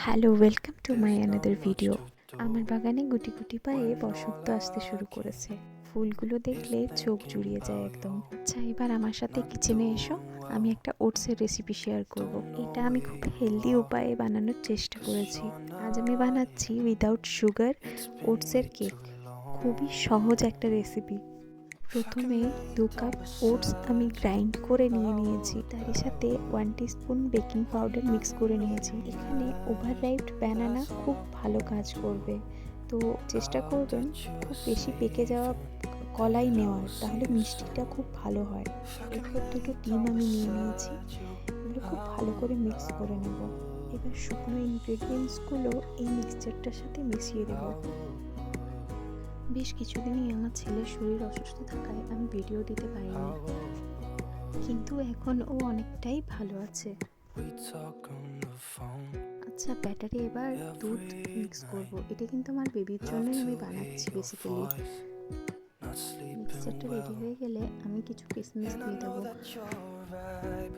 Hello, welcome to my another video. আমার বাগানে গুটি গুটি পায়ে বসন্ত আসতে শুরু করেছে। ফুলগুলো দেখলে চোখ জুড়িয়ে যায় একদম। আচ্ছা, এবার আমার সাথে কিচেনে এসো। আমি একটা ওটসের রেসিপি শেয়ার করব। এটা আমি খুব হেলদি উপায়ে বানানোর চেষ্টা করেছি। আজ আমি বানাচ্ছি উইদাউট সুগার ওটসের কেক। খুবই সহজ একটা রেসিপি। প্রথমে 2 কাপ ওটস আমি গ্রাইন্ড করে নিয়েছি। তার সাথে 1 টিস্পুন বেকিং পাউডার মিক্স করে নিয়েছি। এখানে ওভাররাইপড বানানা খুব ভালো কাজ করবে, তো চেষ্টা করবেন খুব বেশি পেকে যাওয়া কলাই নেওয়ার, তাহলে মিষ্টিটা খুব ভালো হয়। এরপর 2টো ডিম আমি নিয়েছি। এগুলো খুব ভালো করে মিক্স করে নেব। এবার শুকনো ইনগ্রেডিয়েন্টসগুলো এই মিক্সচারটার সাথে মিশিয়ে দেবো। বেশ কিছুদিনই আমার ছেলের শরীর অসুস্থ থাকায় আমি ভিডিও দিতে পারিনি, কিন্তু এখন ও অনেকটাই ভালো আছে। আচ্ছা, ব্যাটারে এবার দুধ মিক্স করব। এটা কিন্তু আমার বেবির জন্যই আমি বানাচ্ছি বেসিক্যালি। মিক্সচারটা রেডি হয়ে গেলে আমি কিছু কিশমিশ দিয়ে দেবো।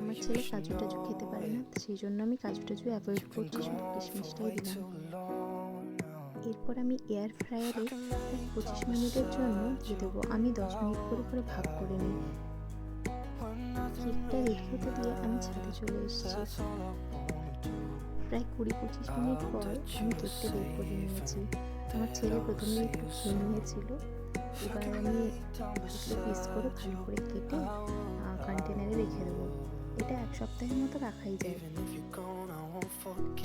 আমার ছেলে কাজু টাজু খেতে পারে না, সেই জন্য আমি কাজু টাজু অ্যাভয়েড করছি, শুধু কিশমিশটাই দিলাম। এরপর আমি এয়ার ফ্রায়ারে 25 মিনিটের জন্য দিয়ে দেবো। আমি 10 মিনিট করে করে ভাগ করে নিই। কেকটা রেডি হতে দিয়ে আমি ছাদে চলে এসেছি। প্রায় 20-25 মিনিট পর আমি কেকটা বের করে নিয়েছি। আমার ছেলে প্রথমে একটু খেয়ে নিয়েছিল। এবার আমি এগুলো পিস করে ভালো করে কেটে কন্টেনারে রেখে দেবো। এটা 1 সপ্তাহের মতো রাখাই যায়।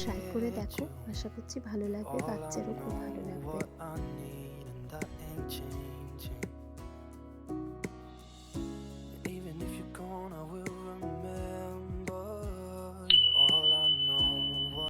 ট্রাই করে দেখো, আশা করছি ভালো লাগবে, বাচ্চারও খুব ভালো লাগবে।